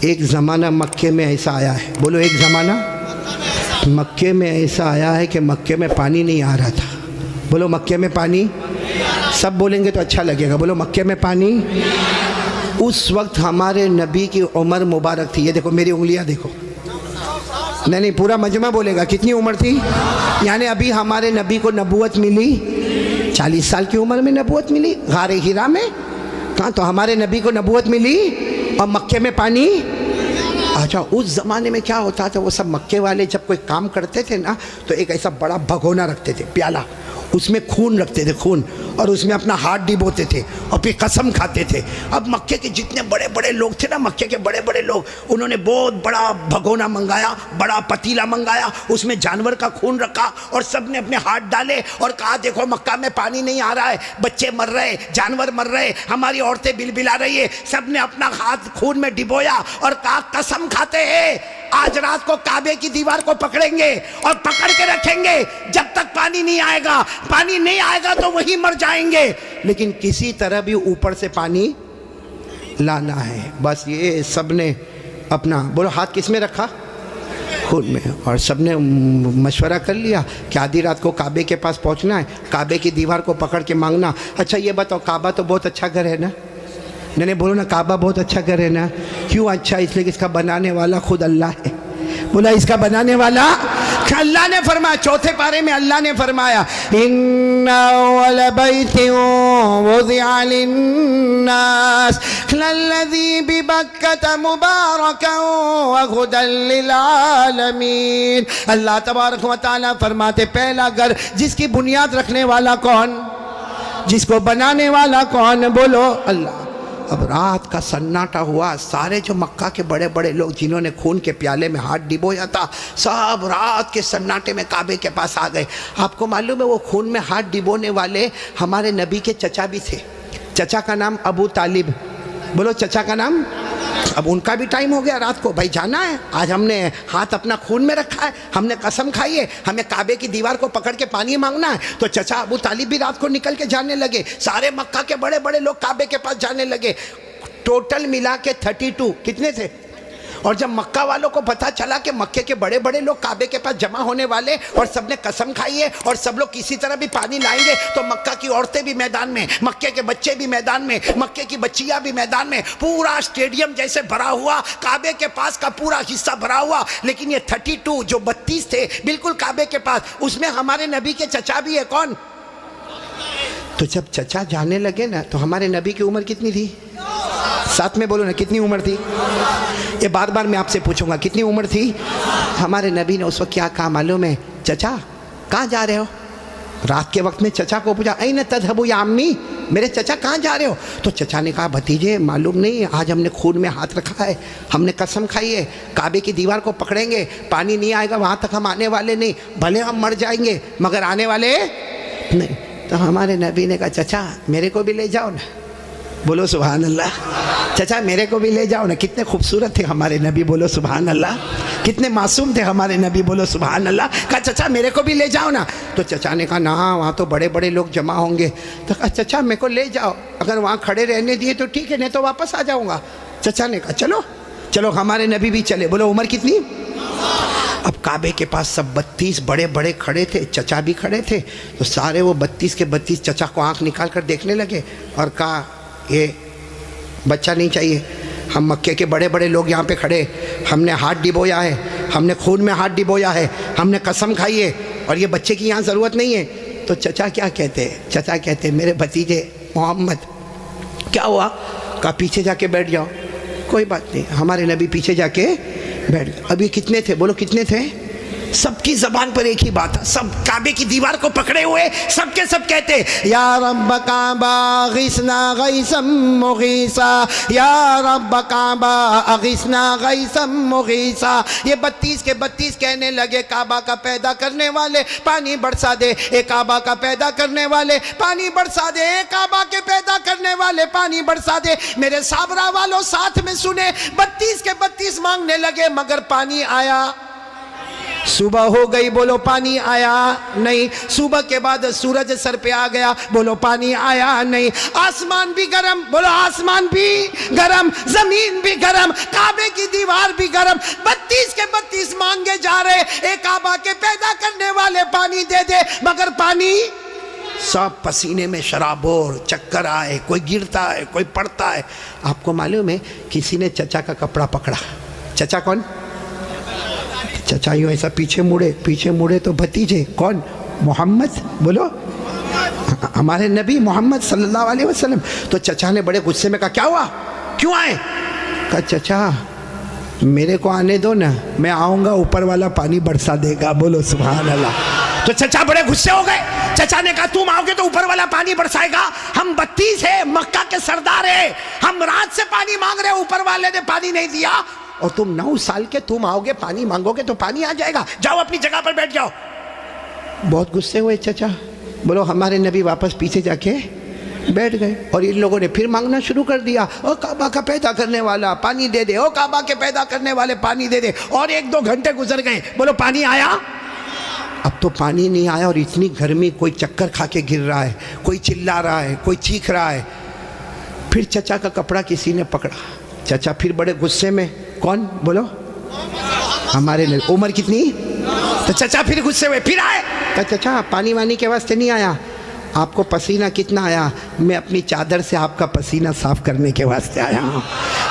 ایک زمانہ مکے میں ایسا آیا ہے، بولو ایک زمانہ مکے میں ایسا آیا ہے کہ مکے میں پانی نہیں آ رہا تھا. بولو مکے میں پانی، سب بولیں گے تو اچھا لگے گا. بولو مکے میں پانی. اس وقت ہمارے نبی کی عمر مبارک تھی. یہ دیکھو میری انگلیاں دیکھو. نہیں پورا مجمع بولے گا. کتنی عمر تھی؟ یعنی ابھی ہمارے نبی کو نبوت ملی 40 سال کی عمر میں نبوت ملی غار ہیرا میں. کہاں تو ہمارے نبی کو نبوت ملی اور مکے میں پانی. اچھا اس زمانے میں کیا ہوتا تھا، وہ سب مکے والے جب کوئی کام کرتے تھے نا تو ایک ایسا بڑا بھگونا رکھتے تھے، پیالہ، اس میں خون رکھتے تھے، خون، اور اس میں اپنا ہاتھ ڈبوتے تھے اور پھر قسم کھاتے تھے. اب مکے کے جتنے بڑے بڑے لوگ تھے نا، مکے کے بڑے بڑے لوگ، انہوں نے بہت بڑا بھگونا منگایا، بڑا پتیلا منگایا، اس میں جانور کا خون رکھا اور سب نے اپنے ہاتھ ڈالے اور کہا دیکھو مکہ میں پانی نہیں آ رہا ہے، بچے مر رہے، جانور مر رہے، ہماری عورتیں بلبلا رہی ہے. سب نے اپنا ہاتھ خون میں ڈبویا اور کہا قسم کھاتے ہیں آج رات کو کعبے کی دیوار کو پکڑیں گے اور پکڑ کے رکھیں گے جب تک پانی نہیں آئے گا. پانی نہیں آئے گا تو وہی مر جائیں گے، لیکن کسی طرح بھی اوپر سے پانی لانا ہے. بس یہ سب نے اپنا، بولو ہاتھ کس میں رکھا؟ خود میں. اور سب نے مشورہ کر لیا کہ آدھی رات کو کعبے کے پاس پہنچنا ہے، کعبے کی دیوار کو پکڑ کے مانگنا. اچھا یہ بتاؤ کعبہ تو بہت اچھا گھر ہے نا؟ نہیں بولو نا کعبہ بہت اچھا گھر ہے نا. کیوں اچھا؟ اس لیے کہ اس کا بنانے والا خود اللہ ہے. بولا اس کا بنانے والا اللہ نے فرمایا، چوتھے پارے میں اللہ نے فرمایا ان اول بیت وضع للناس للذی ببکۃ مبارکا وہدی للعالمین. اللہ تبارک و تعالیٰ فرماتے پہلا گھر جس کی بنیاد رکھنے والا کون، جس کو بنانے والا کون؟ بولو اللہ. اب رات کا سناٹا ہوا، سارے جو مکہ کے بڑے بڑے لوگ جنہوں نے خون کے پیالے میں ہاتھ ڈبویا تھا سب رات کے سناٹے میں کعبے کے پاس آ گئے. آپ کو معلوم ہے وہ خون میں ہاتھ ڈبونے والے ہمارے نبی کے چچا بھی تھے. چچا کا نام ابو طالب. بولو چچا کا نام. اب ان کا بھی ٹائم ہو گیا رات کو، بھائی جانا ہے، آج ہم نے ہاتھ اپنا خون میں رکھا ہے، ہم نے قسم کھائی ہے ہمیں کعبے کی دیوار کو پکڑ کے پانی مانگنا ہے. تو چچا ابو طالب بھی رات کو نکل کے جانے لگے، سارے مکہ کے بڑے بڑے لوگ کعبے کے پاس جانے لگے. ٹوٹل ملا کے 32 کتنے تھے؟ اور جب مکہ والوں کو پتا چلا کہ مکے کے بڑے بڑے لوگ کعبے کے پاس جمع ہونے والے اور سب نے قسم کھائی ہے اور سب لوگ کسی طرح بھی پانی لائیں گے، تو مکہ کی عورتیں بھی میدان میں، مکے کے بچے بھی میدان میں، مکے کی بچیاں بھی میدان میں، پورا اسٹیڈیم جیسے بھرا ہوا، کعبے کے پاس کا پورا حصہ بھرا ہوا. لیکن یہ 32 جو 32 تھے بالکل کعبے کے پاس، اس میں ہمارے نبی کے چچا بھی ہے. کون؟ تو جب چچا جانے لگے نا تو ہمارے نبی کی عمر کتنی تھی؟ ساتھ میں بولو نا کتنی عمر تھی؟ یہ بار بار میں آپ سے پوچھوں گا کتنی عمر تھی؟ ہمارے نبی نے اس وقت کیا کہا معلوم ہے؟ چچا کہاں جا رہے ہو؟ رات کے وقت میں چچا کو پوچھا این تذهبوا یا امی، میرے چچا کہاں جا رہے ہو؟ تو چچا نے کہا بھتیجے معلوم نہیں، آج ہم نے خون میں ہاتھ رکھا ہے، ہم نے قسم کھائی ہے کعبے کی دیوار کو پکڑیں گے، پانی نہیں آئے گا وہاں تک ہم آنے والے نہیں، بھلے ہم مر جائیں گے مگر آنے والے نہیں. تو ہمارے نبی نے کہا چچا میرے کو بھی لے جاؤ نا. بولو سبحان اللہ. چچا میرے کو بھی لے جاؤ نا. کتنے خوبصورت تھے ہمارے نبی، بولو سبحان اللہ. کتنے معصوم تھے ہمارے نبی، بولو سبحان اللہ. کہا چچا میرے کو بھی لے جاؤ نا. تو چچا نے کہا نا وہاں تو بڑے بڑے لوگ جمع ہوں گے. تو کہا چچا میرے کو لے جاؤ، اگر وہاں کھڑے رہنے دیے تو ٹھیک ہے نہیں تو واپس آ جاؤں گا. چچا نے کہا چلو چلو. ہمارے نبی بھی چلے. بولو عمر کتنی؟ اب کعبے کے پاس سب 32 بڑے بڑے کھڑے تھے، چچا بھی کھڑے تھے. تو سارے وہ 32 کے 32 چچا کو آنکھ نکال کر دیکھنے لگے اور کہا یہ بچہ نہیں چاہیے، ہم مکے کے بڑے بڑے لوگ یہاں پہ کھڑے، ہم نے ہاتھ ڈبویا ہے، ہم نے خون میں ہاتھ ڈبویا ہے، ہم نے قسم کھائی ہے، اور یہ بچے کی یہاں ضرورت نہیں ہے. تو چچا کیا کہتے ہیں؟ چچا کہتے ہیں میرے بھتیجے محمد کیا ہوا؟ کہا پیچھے جا کے بیٹھ جاؤ. کوئی بات نہیں. ہمارے نبی پیچھے جا کے بیٹھ گئے. ابھی کتنے تھے؟ بولو کتنے تھے؟ سب کی زبان پر ایک ہی بات ہے, سب کعبے کی دیوار کو پکڑے ہوئے سب کے سب کہتے یا رب کعبہ اغثنا غیثا مغیثا, یا رب کعبہ اغثنا غیثا مغیثا. یہ 32 کے 32 کہنے لگے کعبہ کا پیدا کرنے والے پانی برسا دے, اے کعبہ کا پیدا کرنے والے پانی برسا دے, اے کعبہ کے پیدا کرنے والے پانی برسا دے. میرے صابرہ والوں ساتھ میں سنے, 32 کے 32 مانگنے لگے مگر پانی آیا. صبح ہو گئی, بولو پانی آیا نہیں. صبح کے بعد سورج سر پہ آ گیا, بولو پانی آیا نہیں. آسمان بھی گرم, بولو آسمان بھی گرم, زمین بھی گرم, کعبے کی دیوار بھی گرم. 32 کے 32 مانگے جا رہے, اے کعبہ کے پیدا کرنے والے پانی دے دے, مگر پانی سب پسینے میں شرابور, چکر آئے, کوئی گرتا ہے کوئی پڑتا ہے. آپ کو معلوم ہے کسی نے چچا کا کپڑا پکڑا. چچا کون؟ چچا یوں ایسا پیچھے مڑے تو بھتیجے کون؟ محمد, بولو ہمارے نبی محمد صلی اللہ علیہ وسلم. تو چچا نے بڑے غصے میں کہا کیا ہوا, کیوں آئے؟ کہا چچا میرے کو آنے دو نا, میں آؤں گا اوپر والا پانی برسا دے گا. بولو سبحان اللہ. تو چچا بڑے غصے ہو گئے. چچا نے کہا تم آؤ گے تو اوپر والا پانی برسائے گا, ہم 32 ہیں, مکہ کے سردار ہیں, ہم رات سے پانی مانگ رہے, اوپر والے نے پانی نہیں دیا, اور تم 9 سال کے تم آؤ گے پانی مانگو گے تو پانی آ جائے گا, جاؤ اپنی جگہ پر بیٹھ جاؤ. بہت غصے ہوئے چچا. بولو ہمارے نبی واپس پیچھے جا کے بیٹھ گئے, اور ان لوگوں نے پھر مانگنا شروع کر دیا, او کعبہ کا پیدا کرنے والا پانی دے دے, او کعبہ کے پیدا کرنے والے پانی دے دے. اور 1-2 گھنٹے گزر گئے, بولو پانی آیا؟ اب تو پانی نہیں آیا, اور اتنی گرمی, کوئی چکر کھا کے گر رہا ہے, کوئی چلا رہا ہے, کوئی چیخ رہا ہے. پھر چچا کا کپڑا کسی نے پکڑا. چچا پھر بڑے غصے میں, کون؟ بولو ہمارے نبی. عمر کتنی؟ تو چچا پھر غصے ہوئے, پھر آئے. کہ چچا پانی وانی کے واسطے نہیں آیا, آپ کو پسینہ کتنا آیا؟ میں اپنی چادر سے آپ کا پسینہ صاف کرنے کے واسطے آیا ہوں.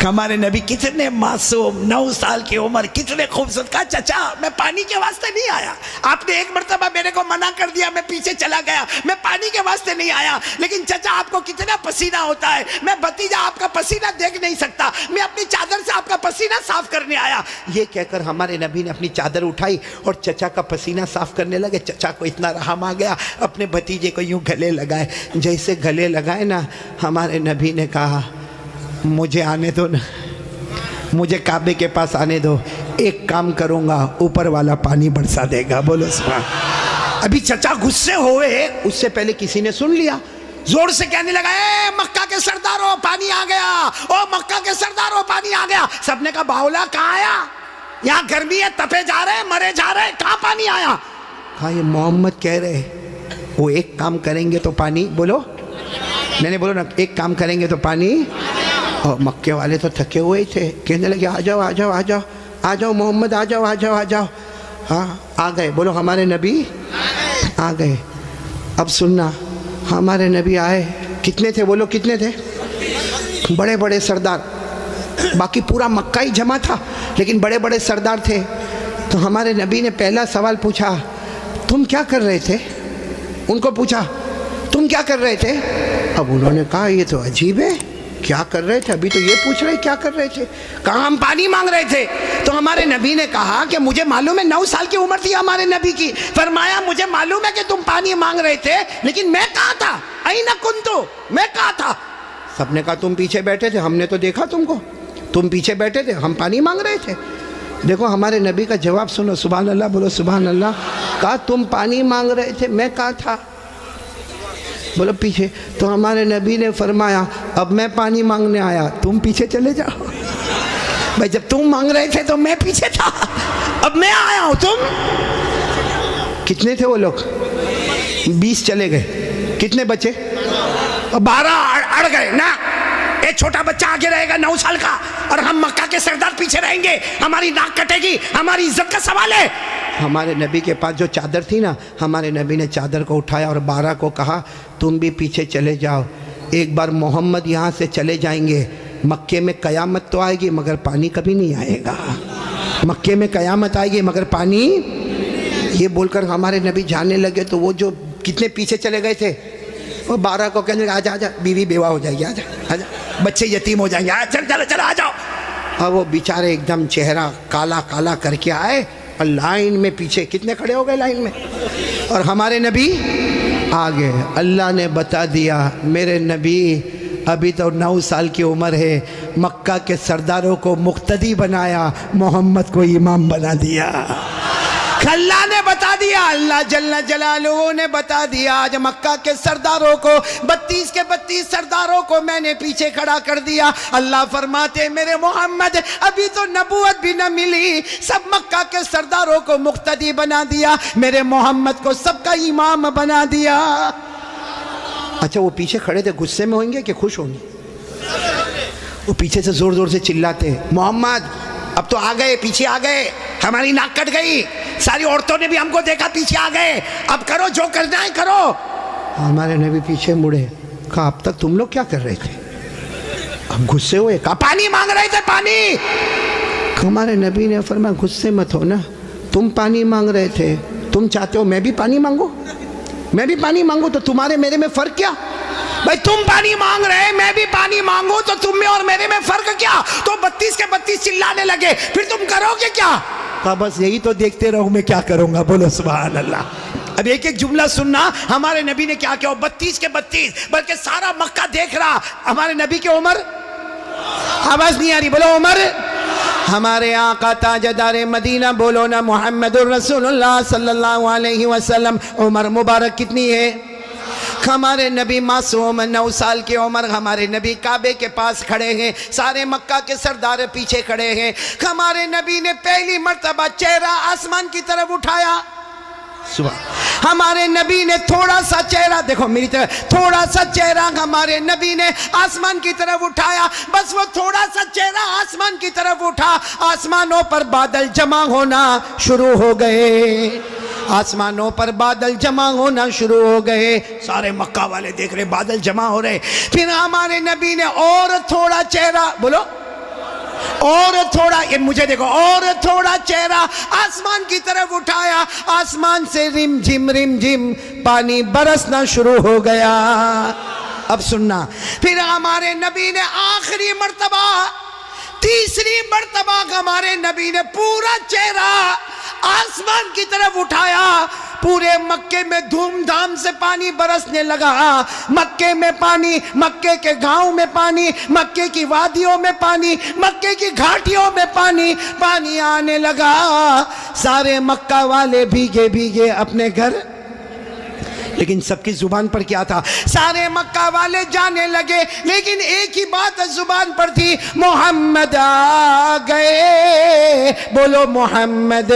ہمارے نبی کتنے معصوم, 9 سال کی عمر, کتنے خوبصورت. کہا چچا میں پانی کے واسطے نہیں آیا, آپ نے ایک مرتبہ میرے کو منع کر دیا, میں پیچھے چلا گیا, میں پانی کے واسطے نہیں آیا. لیکن چچا آپ کو کتنا پسینہ ہوتا ہے, میں بھتیجا آپ کا پسینہ دیکھ نہیں سکتا, میں اپنی چادر سے آپ کا پسینہ صاف کرنے آیا. یہ کہہ کر ہمارے نبی نے اپنی چادر اٹھائی اور چچا کا پسینہ صاف کرنے لگے. چچا کو اتنا رحم آ گیا, اپنے بھتیجے کو یوں گلے لگائے. جیسے گلے لگائے نا, ہمارے نبی نے کہا مجھے آنے دو نا, مجھے کعبے کے پاس آنے دو, ایک کام کروں گا اوپر والا پانی برسا دے گا. بولو سبحان. ابھی چچا غصے ہوئے, اس سے پہلے کسی نے سن لیا, زور سے کہنے لگا اے مکہ کے سرداروں پانی آ گیا, او مکہ کے سرداروں پانی آ گیا. سب نے کہا باولا کہاں آیا, یہاں گرمی ہے, تپے جا رہے, مرے جا رہے, کہاں پانی آیا؟ کہا یہ محمد کہہ رہے وہ ایک کام کریں گے تو پانی, بولو نہیں بولو نا, ایک کام کریں گے تو پانی. اور مکے والے تو تھکے ہوئے تھے, کہنے لگے آ جاؤ آ جاؤ آ جاؤ آ جاؤ محمد, آ جاؤ آ جاؤ آ جاؤ. ہاں آ گئے, بولو ہمارے نبی آ گئے. اب سننا, ہمارے نبی آئے, کتنے تھے بولو کتنے تھے؟ بڑے بڑے سردار, باقی پورا مکہ ہی جمع تھا لیکن بڑے بڑے سردار تھے. تو ہمارے نبی نے پہلا سوال پوچھا, تم کیا کر رہے تھے؟ ان کو پوچھا تم کیا کر رہے تھے؟ اب انہوں نے کہا یہ تو عجیب ہے, کیا کر رہے تھے؟ ابھی تو یہ پوچھ رہے کیا کر رہے تھے. کہا ہم پانی مانگ رہے تھے. تو ہمارے نبی نے کہا کہ مجھے معلوم ہے, 9 سال کی عمر تھی ہمارے نبی کی, فرمایا مجھے معلوم ہے کہ تم پانی مانگ رہے تھے, لیکن میں کہاں تھا؟ این کنتو, میں کہاں تھا؟ سب نے کہا تم پیچھے بیٹھے تھے, ہم نے تو دیکھا تم کو, تم پیچھے بیٹھے تھے, ہم پانی مانگ رہے تھے. دیکھو ہمارے نبی کا جواب سنو, سبحان اللہ, بولو سبحان اللہ. کہا تم پانی مانگ رہے تھے, میں کہاں تھا؟ بولو پیچھے. تو ہمارے نبی نے فرمایا اب میں پانی مانگنے آیا, تم پیچھے چلے جاؤ. بھائی جب تم مانگ رہے تھے تو میں پیچھے تھا, اب میں آیا ہوں. تم کتنے تھے وہ لوگ؟ 20 چلے گئے, کتنے بچے؟ 12 اڑ گئے نا. ایک چھوٹا بچہ آگے رہے گا 9 سال کا, اور ہم مکہ کے سردار پیچھے رہیں گے, ہماری ناک کٹے گی, ہماری عزت کا سوال ہے. ہمارے نبی کے پاس جو چادر تھی نا, ہمارے نبی نے چادر کو اٹھایا اور 12 کو کہا تم بھی پیچھے چلے جاؤ. ایک بار محمد یہاں سے چلے جائیں گے, مکے میں قیامت تو آئے گی مگر پانی کبھی نہیں آئے گا. مکے میں قیامت آئے گی مگر پانی. یہ بول کر ہمارے نبی جانے لگے. تو وہ جو کتنے پیچھے چلے گئے تھے, وہ 12 کو کہنے لگے آجا آجا, بیوی بیوہ ہو جائے گی, آجا آجا, بچے یتیم ہو جائیں گے, چل چل چل آ جاؤ. اور وہ بیچارے ایک دم چہرہ کالا کالا کر کے آئے, اور لائن میں پیچھے کتنے کھڑے ہو گئے لائن میں, اور ہمارے نبی آگے. اللہ نے بتا دیا میرے نبی ابھی تو 9 سال کی عمر ہے, مکہ کے سرداروں کو مقتدی بنایا, محمد کو امام بنا دیا. اللہ نے بتا دیا, اللہ جل جلالہ نے بتا دیا. آج مکہ کے سرداروں کو 32 کے 32 سرداروں کو میں نے پیچھے کھڑا کر دیا. اللہ فرماتے میرے محمد ابھی تو نبوت بھی نہ ملی, سب مکہ کے سرداروں کو مقتدی بنا دیا, میرے محمد کو سب کا امام بنا دیا. اچھا وہ پیچھے کھڑے تھے غصے میں ہوئیں گے کہ خوش ہوں گے؟ وہ پیچھے سے زور زور سے چلاتے محمد اب تو آ گئے, پیچھے آ گئے, ہماری ناک کٹ گئی, ساری عورتوں نے بھی ہم کو دیکھا, پیچھے آ گئے, اب کرو جو کرنا ہے کرو. ہمارے نبی پیچھے مڑے, کہا اب تک تم لوگ کیا کر رہے تھے؟ ہم غصے ہوئے, کہا پانی مانگ رہے تھے پانی. ہمارے نبی نے فرمایا غصے مت ہو نا, تم پانی مانگ رہے تھے, تم چاہتے ہو میں بھی پانی مانگوں, میں بھی پانی مانگوں, تو تمہارے میرے میں فرق کیا؟ بھائی تم پانی مانگ رہے, میں بھی پانی مانگوں, تو تم میں اور میرے میں فرق کیا؟ تو 32 کے 32 چلانے لگے, پھر تم کرو گے کیا؟ کہا بس یہی تو دیکھتے رہو, میں کیا کروں گا. بولو سبحان اللہ. اب ایک ایک جملہ سننا, ہمارے نبی نے کیا کیا. 32 کے 32 بلکہ سارا مکہ دیکھ رہا. ہمارے نبی کی عمر, آواز نہیں آ رہی, بولو عمر. ہمارے آقا تاجدار مدینہ, بولو نا محمد الرسول اللہ صلی اللہ علیہ وسلم, عمر مبارک کتنی ہے؟ ہمارے نبی معصوم 9 سال کی عمر, ہمارے نبی کعبے کے پاس کھڑے ہیں, سارے مکہ کے سردار پیچھے کھڑے ہیں. ہمارے نبی نے پہلی مرتبہ چہرہ آسمان کی طرف اٹھایا. ہمارے نبی نے تھوڑا سا چہرہ, دیکھو میری طرف, تھوڑا سا چہرہ ہمارے نبی نے آسمان کی طرف اٹھایا. بس وہ تھوڑا سا چہرہ آسمان کی طرف اٹھا, آسمانوں پر بادل جمع ہونا شروع ہو گئے, آسمانوں پر بادل جمع ہونا شروع ہو گئے. سارے مکہ والے دیکھ رہے بادل جمع ہو رہے. پھر ہمارے نبی نے اور تھوڑا چہرہ, بولو اور تھوڑا, یہ مجھے دیکھو, اور تھوڑا چہرہ آسمان کی طرف اٹھایا. آسمان سے رم جھم پانی برسنا شروع ہو گیا. اب سننا, پھر ہمارے نبی نے آخری مرتبہ, تیسری مرتبہ ہمارے نبی نے پورا چہرہ آسمان کی طرف اٹھایا. پورے مکے میں دھوم دھام سے پانی برسنے لگا. مکے میں پانی, مکے کے گاؤں میں پانی, مکے کی وادیوں میں پانی, مکے کی گھاٹیوں میں پانی, پانی آنے لگا. سارے مکہ والے بھیگے بھیگے اپنے گھر, لیکن سب کی زبان پر کیا تھا؟ سارے مکہ والے جانے لگے, لیکن ایک ہی بات زبان پر تھی, محمد آ گئے. بولو محمد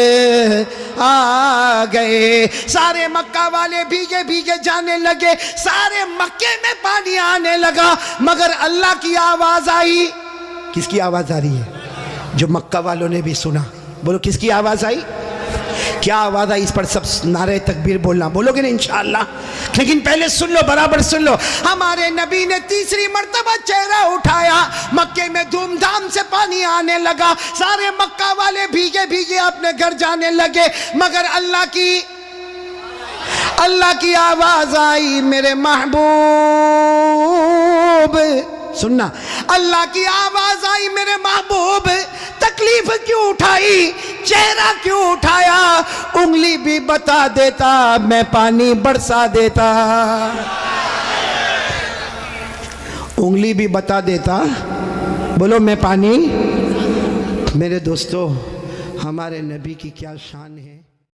آ گئے. سارے مکہ والے بھیگے بھیگے جانے لگے, سارے مکے میں پانی آنے لگا, مگر اللہ کی آواز آئی. کس کی آواز آ رہی ہے؟ جو مکہ والوں نے بھی سنا. بولو کس کی آواز آئی؟ کیا آواز آئی؟ اس پر سب نعرہ تکبیر بولنا, بولو گے نا انشاءاللہ. لیکن پہلے سن لو, برابر سن لو. ہمارے نبی نے تیسری مرتبہ چہرہ اٹھایا, مکے میں دھوم دھام سے پانی آنے لگا. سارے مکہ والے بھیگے بھیگے اپنے گھر جانے لگے, مگر اللہ کی آواز آئی, میرے محبوب. سننا, اللہ کی آواز آئی, میرے محبوب تکلیف کیوں اٹھائی, چہرہ کیوں اٹھایا, انگلی بھی بتا دیتا میں پانی برسا دیتا. انگلی بھی بتا دیتا, بولو میں پانی. میرے دوستو, ہمارے نبی کی کیا شان ہے.